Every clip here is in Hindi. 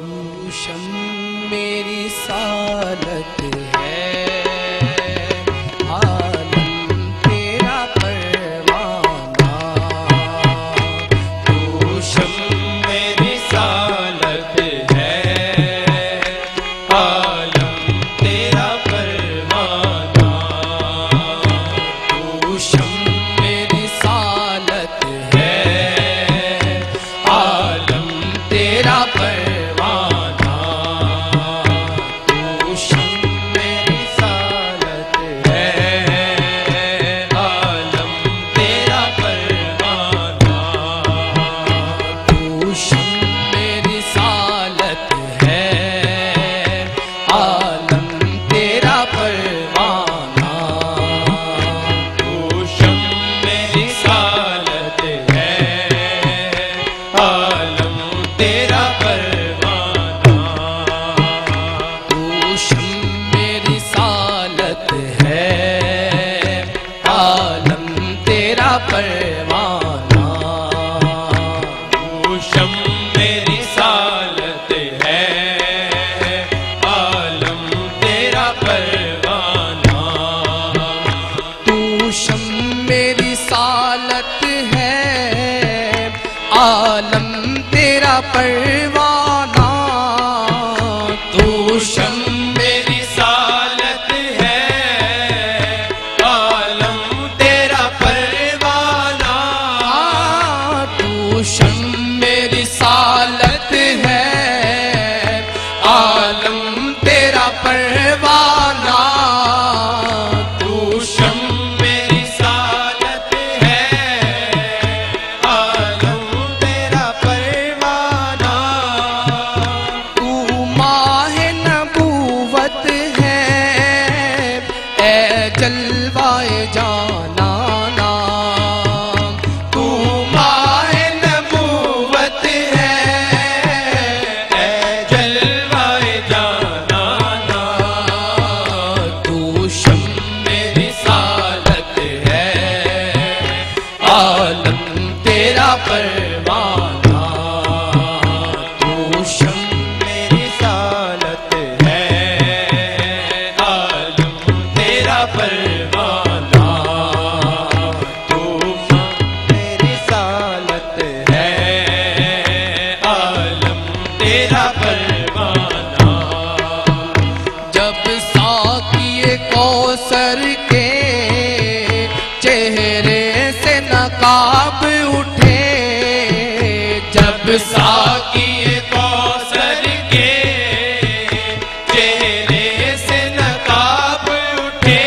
तू शम मेरी सालत है, आलम तेरा परवाना। तू शम मेरी सालत है, आलम तेरा परवाना। तू शम मेरी सालत है, आलम तेरा परवाना। तू शम मेरी सालत है, आलम तेरा परवाना। तू शम मेरी सालत है, आलम तेरा परवाना। तू शम मेरी सालत है, आलम तेरा परवाना। तू शम मेरी सालत है, आलम तेरा परवाना। तू शम मेरी सालत है, आलम तेरा परवाना। तू शम मेरी सालत है, आलम तेरा परवाना। तू शम मेरी सालत है, आलम तेरा परवाना। तू शम मेरी सालत है, आलम तेरा परवाना। तू शम मेरी सालत है, आलम तेरा परवाना। तू माहे नबूवत है, ए जलवाए जाना नाम। तू माहे नबूवत है, ऐ जलवाए जाना ना। तू शम मेरी सालत है, आलम तेरा परवाना। तू शम मेरी सालत है, आलम तेरा परवाना। तू मेरी सालत है, आलम तेरा परवाना। जब साकिए कौसर के चेहरे से नकाब उठे। जब साकिए कौसर के चेहरे से नकाब उठे।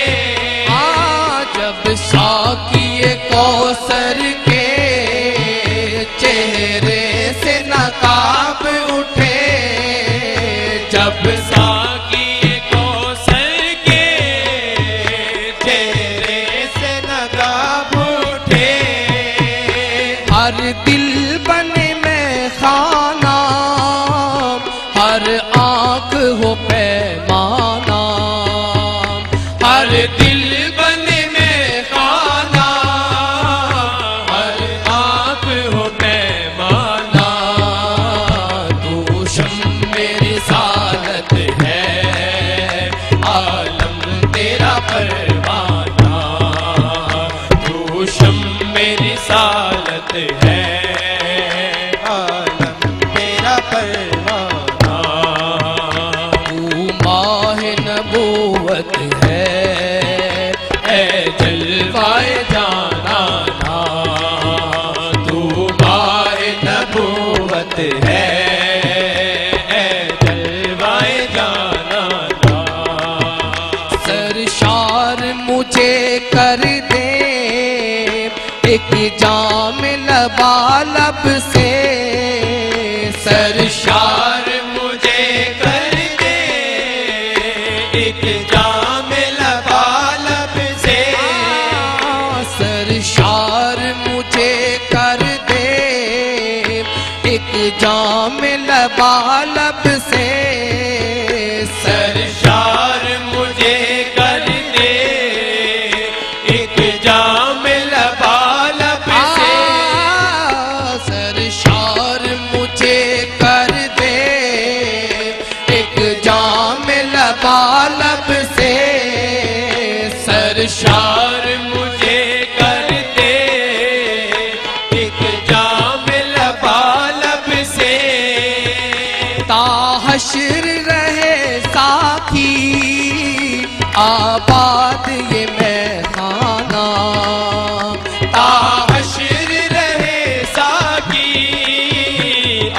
जब साकिए कौसर के चेहरे से नकाब उठे। जब साकिए कौसर के चेहरे से नकाब उठे। हर दिल बने में खाना, हर आंख हो पैमाना। हर दिल बने में खाना, हर आँख हो पैमाना। तू शम मेरी सालत है, आलम तेरा परवाना। तू शम मेरी सालत है, आलम तेरा परवाना। तू माह नबूवत है, ऐ जलवाए जाना ना। तू माहे नबूवत है, ऐ जलवाए जाना ना। सरशार मुझे कर दे एक जाम लबालब से। सरशार मुझे कर दे एक जाम लबालब से। सरशार मुझे कर दे एक जाम लबालब से। सरशार मुझे कर दे एक जाम लबालब से। सरशार मुझे कर दे आबाद ये मैखाना, ताहशर रहे साकी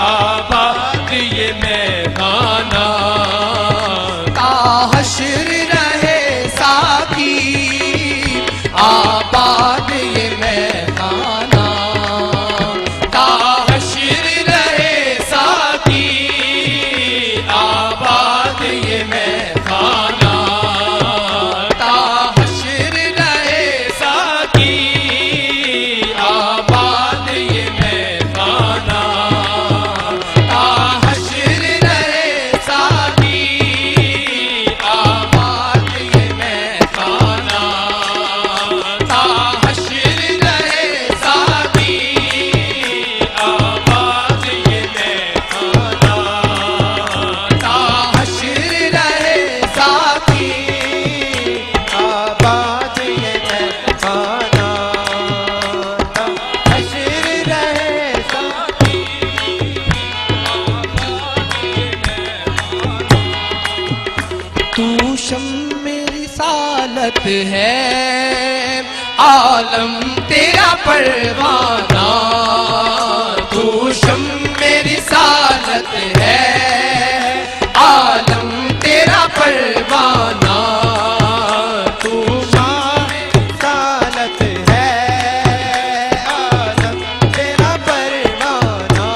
आबाद ये मैखाना, ताहशर रहे साकी आबाद ये मैखाना, ताहशर रहे साकी आबाद ये मैखाना, ताहशर रहे साकी आबाद ये मैखाना, ताहशर रहे साकी आबाद ये मैखाना, ताहशर रहे साकी आबाद ये मैखाना, ताहशर रहे साकी आबाद ये मैखाना, हश्र रहे साकी तू शम्म रिसालत है, आलम तेरा परवाना, तू शम्म रिसालत है, आलम तेरा परवाना, तू सालत है, आलम तेरा परवाना,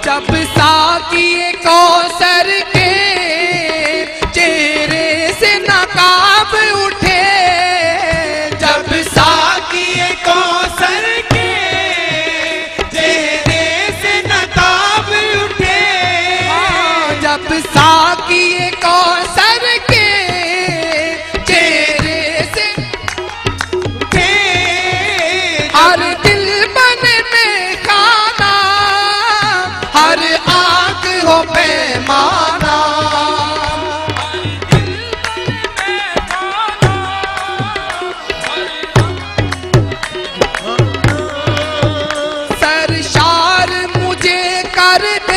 जब साकिए कौसर के चेहरे से नकाब उठे, जब साकिए कौसर के चेहरे से नकाब उठे, जब साकिए कौसर के चेहरे से उठे, हर दिल बने में खाना, हर आंख हो पैमाना, सरशार मुझे कर दे